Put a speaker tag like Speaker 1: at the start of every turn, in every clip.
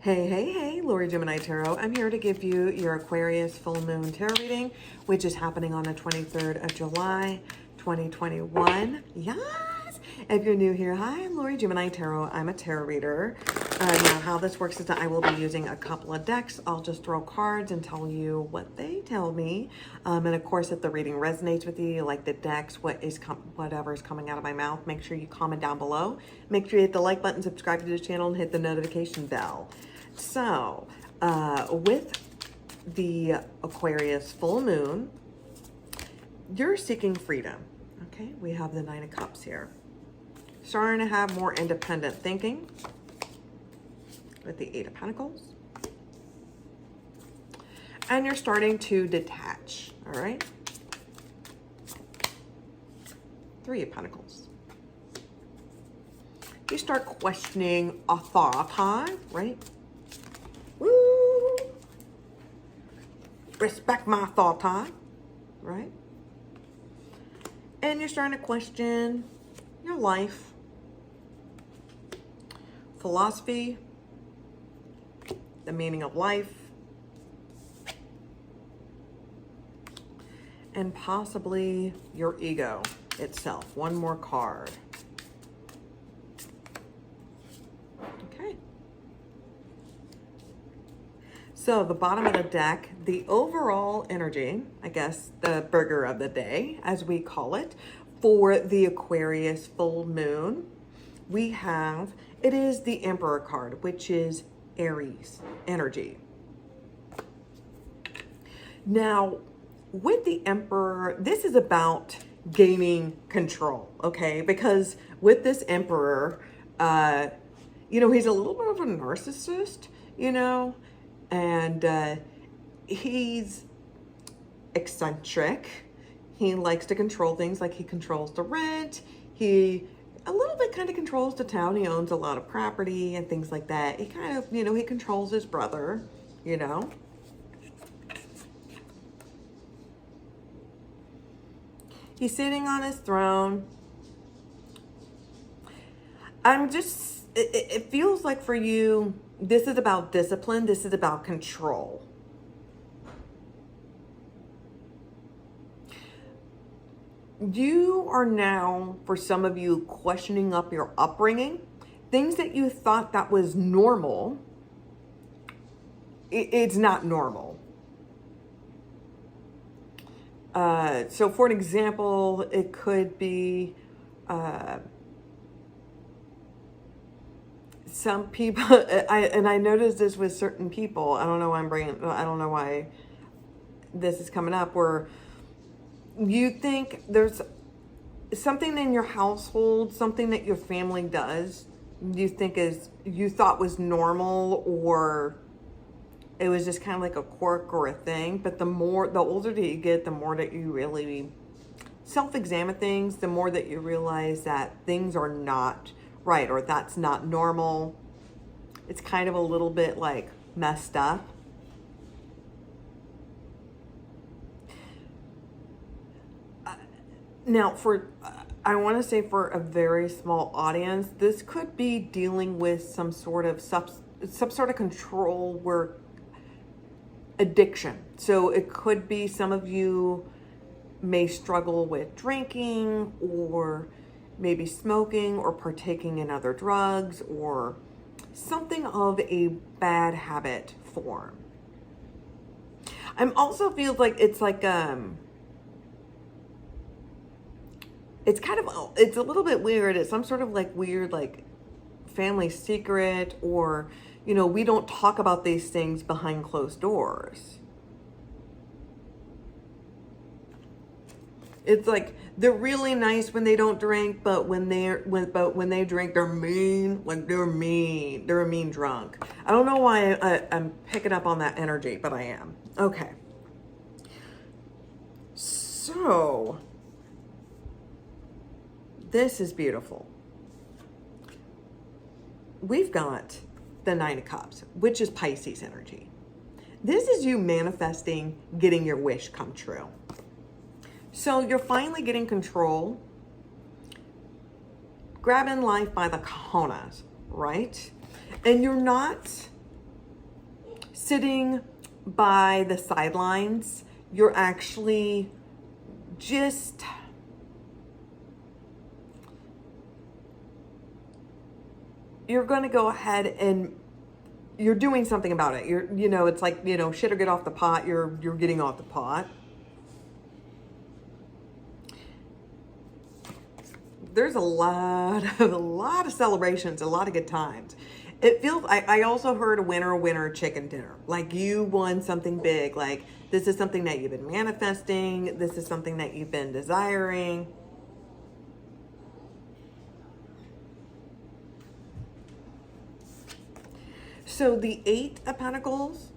Speaker 1: Hey, Lori Gemini Tarot. I'm here to give you your Aquarius full moon tarot reading, which is happening on the 23rd of July, 2021. Yes! If you're new here, hi, I'm Lori Gemini Tarot. I'm a tarot reader. Now, how this works is that I will be using a couple of decks. I'll just throw cards and tell you what they tell me. And of course, if the reading resonates with you, like the decks, whatever is coming out of my mouth, make sure you comment down below. Make sure you hit the like button, subscribe to the channel, and hit the notification bell. So, with the Aquarius full moon, you're seeking freedom. Okay, we have the Nine of Cups here. Starting to have more independent thinking with the Eight of Pentacles. And you're starting to detach, all right? Three of Pentacles. You start questioning authority, right? Woo! Respect my authority, right? And you're starting to question your life, philosophy, the meaning of life, and possibly your ego itself. One more card. Okay. So the bottom of the deck, the overall energy, I guess the burger of the day, as we call it, for the Aquarius full moon, we have, it is the Emperor card, which is Aries energy. Now, with the Emperor, this is about gaining control, okay? Because with this Emperor, he's a little bit of a narcissist, and he's eccentric. He likes to control things, like he controls the rent. He a little bit kind of controls the town. He owns a lot of property and things like that. He kind of, he controls his brother, He's sitting on his throne. It feels like for you, this is about discipline. This is about control. You are now, for some of you, questioning up your upbringing. Things that you thought that was normal, it's not normal. So for an example, it could be some people, I noticed this with certain people. I don't know why this is coming up, where you think there's something in your household, something that your family does, you thought was normal, or it was just kind of like a quirk or a thing. But the older that you get, the more that you really self-examine things, the more that you realize that things are not right, or that's not normal. It's kind of a little bit like messed up. Now, I want to say for a very small audience, this could be dealing with some sort of control where addiction. So it could be some of you may struggle with drinking, or maybe smoking, or partaking in other drugs, or something of a bad habit form. I'm also feels like it's like it's a little bit weird. It's some sort of like weird, like family secret, or, we don't talk about these things behind closed doors. It's like they're really nice when they don't drink, but when they drink, they're mean. Like they're mean. They're a mean drunk. I don't know why I'm picking up on that energy, but I am. Okay. So this is beautiful. We've got the Nine of Cups, which is Pisces energy. This is you manifesting, getting your wish come true. So you're finally getting control, grabbing life by the cojones, right? And you're not sitting by the sidelines. You're actually just you're going to go ahead and you're doing something about it. It's like, shit or get off the pot. You're getting off the pot. There's a lot of celebrations, a lot of good times. It feels, I also heard a winner chicken dinner. Like you won something big. Like this is something that you've been manifesting. This is something that you've been desiring. So the 8 of Pentacles,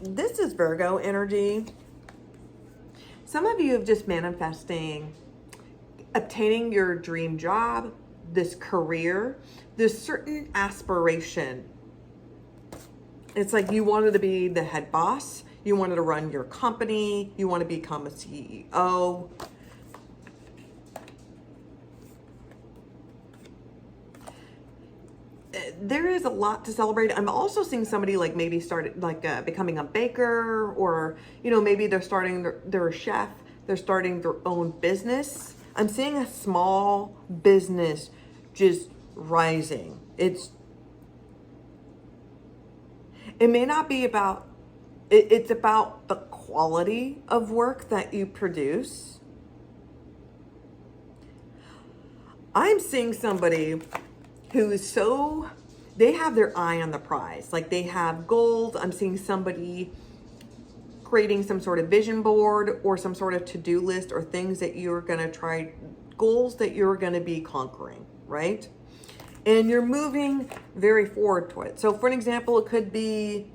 Speaker 1: this is Virgo energy. Some of you have just manifesting, obtaining your dream job, this career, this certain aspiration. It's like you wanted to be the head boss. You wanted to run your company. You want to become a CEO. There is a lot to celebrate. I'm also seeing somebody like maybe started becoming a baker, or maybe they're starting they're a chef, they're starting their own business. I'm seeing a small business just rising. It may not be about it's about the quality of work that you produce. I'm seeing somebody who is they have their eye on the prize. Like they have goals. I'm seeing somebody creating some sort of vision board or some sort of to-do list or things that you're going to try, goals that you're going to be conquering, right? And you're moving very forward to it. So for an example, it could be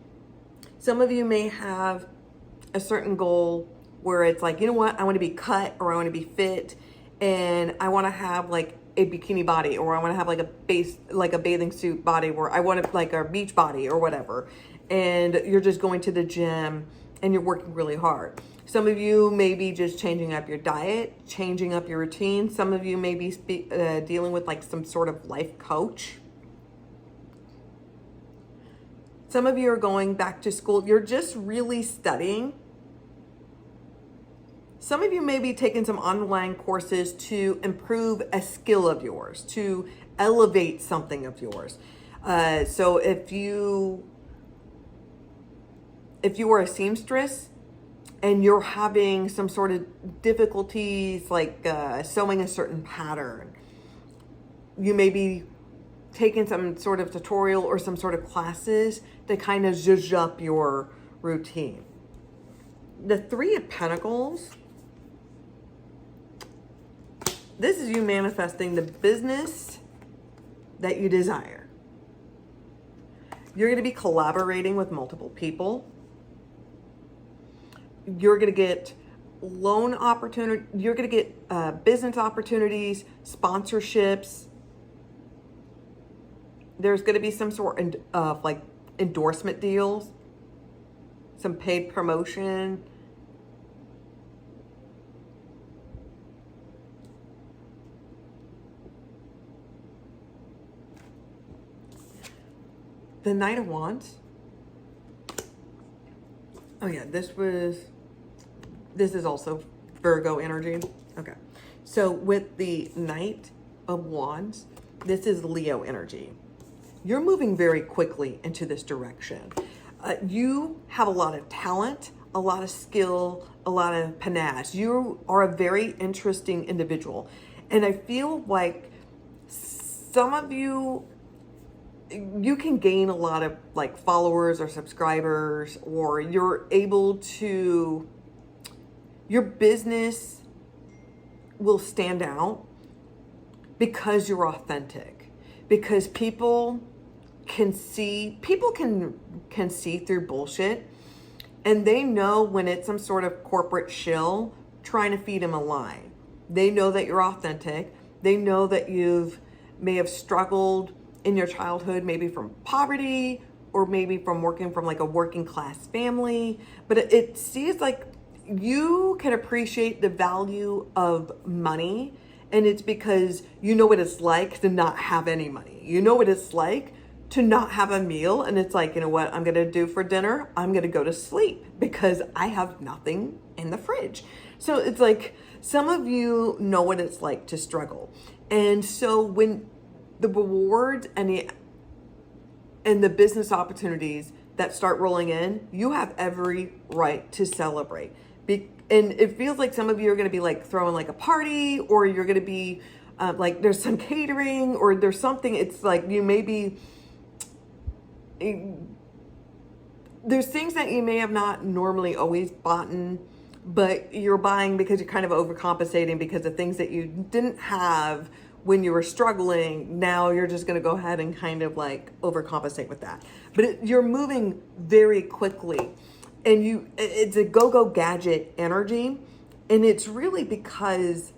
Speaker 1: some of you may have a certain goal where it's like, you know what, I want to be cut or I want to be fit and I want to have like a bikini body, or I want to have like a bathing suit body, where I want to like a beach body or whatever. And you're just going to the gym and you're working really hard. Some of you may be just changing up your diet, changing up your routine. Some of you may be dealing with like some sort of life coach. Some of you are going back to school. You're just really studying. Some of you may be taking some online courses to improve a skill of yours, to elevate something of yours. So if you are a seamstress and you're having some sort of difficulties like sewing a certain pattern, you may be taking some sort of tutorial or some sort of classes to kind of zhuzh up your routine. The 3 of Pentacles, this is you manifesting the business that you desire. You're going to be collaborating with multiple people. You're going to get loan opportunity. You're going to get business opportunities, sponsorships. There's going to be some sort of like endorsement deals, some paid promotion. The Knight of Wands. Oh yeah, this is also Virgo energy. Okay. So with the Knight of Wands, this is Leo energy. You're moving very quickly into this direction. You have a lot of talent, a lot of skill, a lot of panache. You are a very interesting individual. And I feel like some of you can gain a lot of like followers or subscribers, or you're able to, your business will stand out because you're authentic, because people can see through bullshit, and they know when it's some sort of corporate shill trying to feed them a lie. They know that you're authentic. They know that may have struggled in your childhood, maybe from poverty or maybe from working from like a working class family, but it seems like you can appreciate the value of money, and it's because you know what it's like to not have any money. You know what it's like to not have a meal. And it's like, you know what I'm going to do for dinner? I'm going to go to sleep because I have nothing in the fridge. So it's like, some of you know what it's like to struggle. And so when the rewards and the business opportunities that start rolling in, you have every right to celebrate. And it feels like some of you are going to be like throwing like a party, or you're going to be like there's some catering, or there's something. It's like you may be, there's things that you may have not normally always bought in, but you're buying because you're kind of overcompensating because of things that you didn't have when you were struggling. Now you're just going to go ahead and kind of like overcompensate with that. But you're moving very quickly, and it's a go-go gadget energy. And it's really because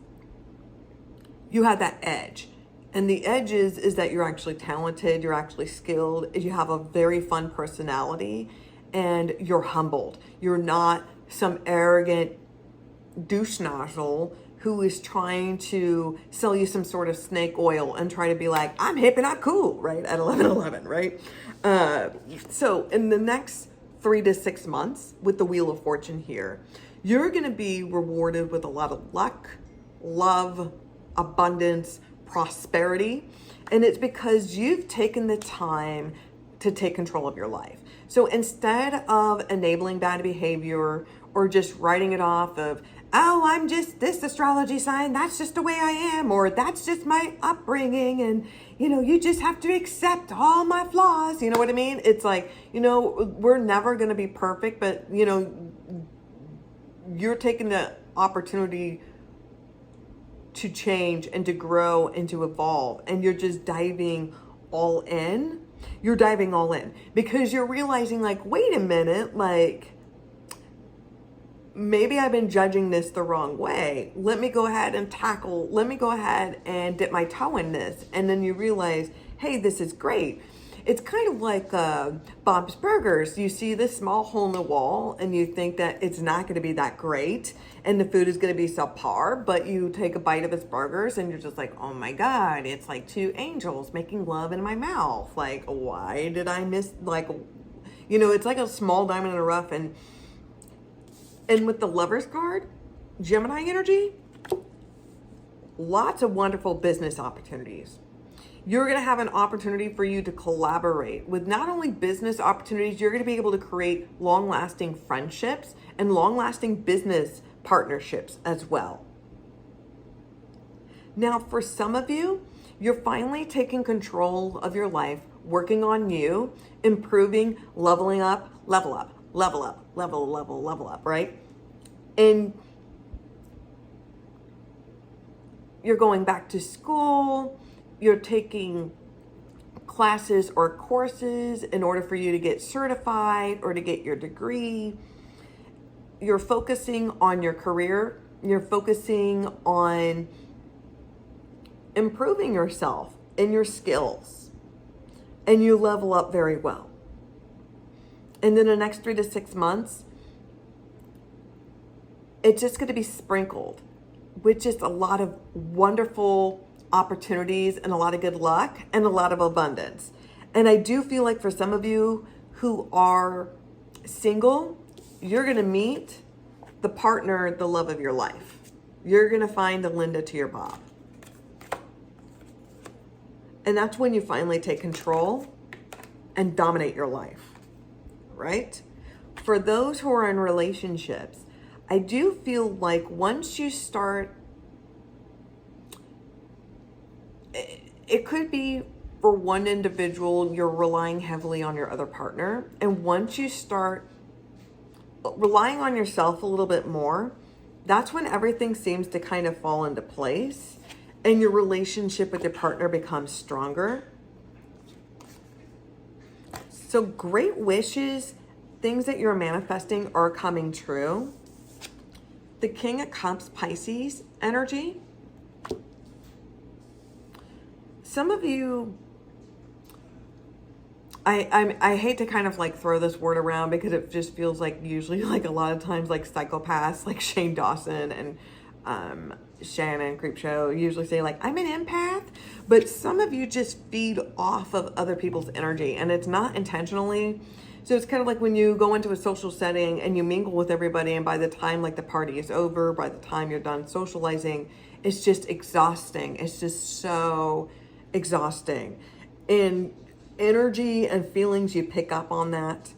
Speaker 1: you have that edge. And the edge is that you're actually talented, you're actually skilled, you have a very fun personality, and you're humbled. You're not some arrogant douche nozzle who is trying to sell you some sort of snake oil and try to be like, I'm hip and I'm cool, right? At 11:11, right? So in the next 3 to 6 months with the Wheel of Fortune here, you're going to be rewarded with a lot of luck, love, abundance, prosperity. And it's because you've taken the time to take control of your life. So instead of enabling bad behavior or just writing it off of, oh, I'm just this astrology sign, that's just the way I am, or that's just my upbringing, and you just have to accept all my flaws, you know what I mean? It's like, we're never going to be perfect, but you're taking the opportunity to change and to grow and to evolve, and you're just diving all in. You're diving all in because you're realizing, like, wait a minute, like, maybe I've been judging this the wrong way. Let me go ahead and dip my toe in this. And then you realize, hey, this is great. It's kind of like Bob's Burgers. You see this small hole in the wall and you think that it's not going to be that great and the food is going to be subpar, but you take a bite of his burgers and you're just like, oh my God, it's like two angels making love in my mouth. Like, why did I miss, it's like a small diamond in the rough. And with the Lovers card, Gemini energy, lots of wonderful business opportunities. You're going to have an opportunity for you to collaborate with not only business opportunities, you're going to be able to create long-lasting friendships and long-lasting business partnerships as well. Now, for some of you, you're finally taking control of your life, working on you, improving, leveling up, level up, right? And you're going back to school, you're taking classes or courses in order for you to get certified or to get your degree. You're focusing on your career, you're focusing on improving yourself and your skills, and you level up very well. And then the next 3 to 6 months, it's just going to be sprinkled with just a lot of wonderful opportunities and a lot of good luck and a lot of abundance. And I do feel like for some of you who are single, you're going to meet the partner, the love of your life. You're going to find the Linda to your Bob. And that's when you finally take control and dominate your life, right? For those who are in relationships, I do feel like once you start, it could be for one individual, you're relying heavily on your other partner. And once you start relying on yourself a little bit more, that's when everything seems to kind of fall into place and your relationship with your partner becomes stronger. So great wishes, things that you're manifesting are coming true. The King of Cups, Pisces energy. Some of you, I hate to kind of like throw this word around because it just feels like usually like a lot of times like psychopaths like Shane Dawson and Shannon Creepshow usually say like, I'm an empath, but some of you just feed off of other people's energy, and it's not intentionally. So it's kind of like when you go into a social setting and you mingle with everybody, and by the time like the party is over, by the time you're done socializing, it's just exhausting. It's just so exhausting. And energy and feelings, you pick up on that.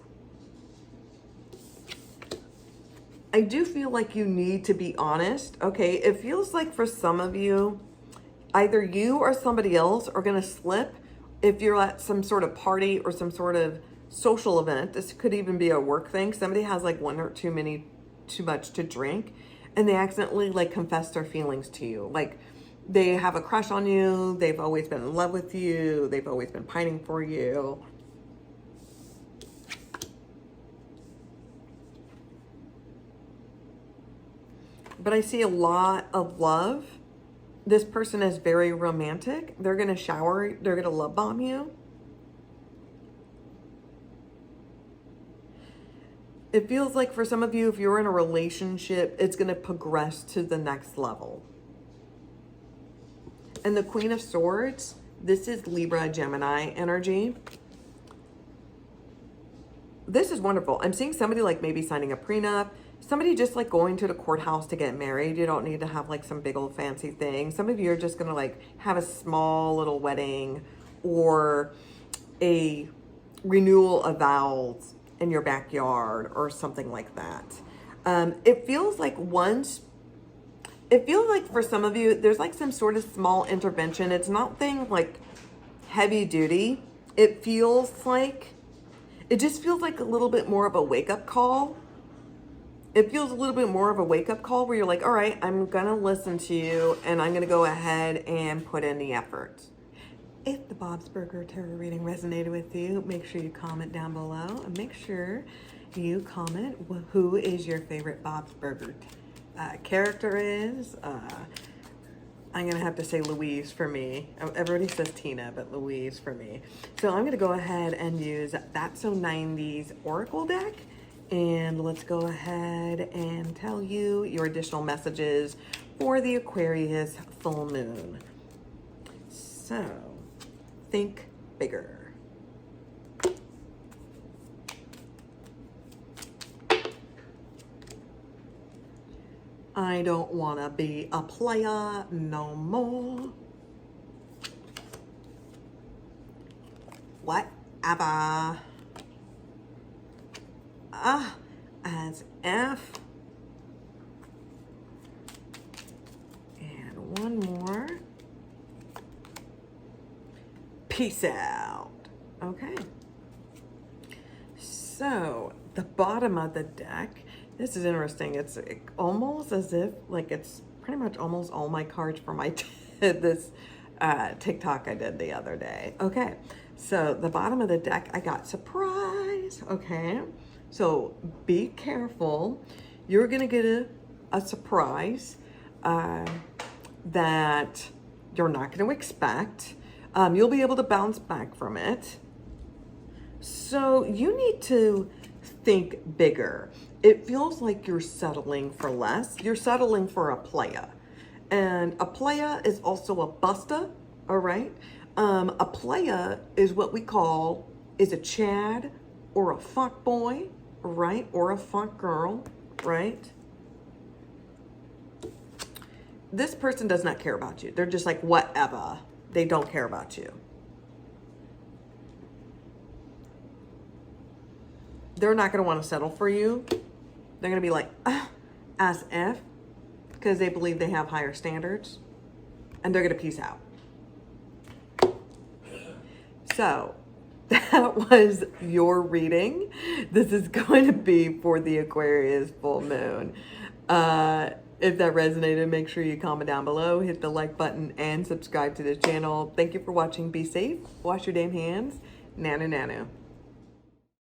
Speaker 1: I do feel like you need to be honest. Okay, it feels like for some of you, either you or somebody else are going to slip if you're at some sort of party or some sort of social event. This could even be a work thing. Somebody has like one or too much to drink, and they accidentally like confess their feelings to you. Like they have a crush on you. They've always been in love with you. They've always been pining for you. But I see a lot of love. This person is very romantic. They're going to shower. They're going to love bomb you. It feels like for some of you, if you're in a relationship, it's going to progress to the next level. And the Queen of Swords, this is Libra, Gemini energy. This is wonderful. I'm seeing somebody like maybe signing a prenup. Somebody just like going to the courthouse to get married. You don't need to have like some big old fancy thing. Some of you are just going to like have a small little wedding or a renewal of vows in your backyard or something like that. It feels like for some of you, there's like some sort of small intervention. It's nothing like heavy duty. It just feels like a little bit more of a wake-up call. It feels a little bit more of a wake-up call where you're like, all right, I'm going to listen to you, and I'm going to go ahead and put in the effort. If the Bob's Burger Tarot reading resonated with you, make sure you comment down below. And make sure you comment who is your favorite Bob's Burger character is. I'm going to have to say Louise for me. Everybody says Tina, but Louise for me. So I'm going to go ahead and use That's So 90s Oracle deck. And let's go ahead and tell you your additional messages for the Aquarius full moon. So, think bigger. I don't want to be a player no more. Whatever. As F. And one more. Peace out. Okay. So the bottom of the deck, this is interesting. It's almost as if like it's pretty much almost all my cards for my this TikTok I did the other day. Okay. So the bottom of the deck, I got surprise. Okay. So be careful. You're going to get a surprise that you're not going to expect. You'll be able to bounce back from it. So you need to think bigger. It feels like you're settling for less. You're settling for a playa. And a playa is also a busta, all right? A playa is what we call, is a Chad or a fuck boy, right? Or a fuck girl, right? This person does not care about you. They're just like, whatever. They don't care about you. They're not going to want to settle for you. They're going to be like, as if, because they believe they have higher standards. And they're going to peace out. So, that was your reading. This is going to be for the Aquarius full moon. If that resonated, make sure you comment down below, hit the like button, and subscribe to the channel. Thank you for watching. Be safe. Wash your damn hands. Nanu nanu.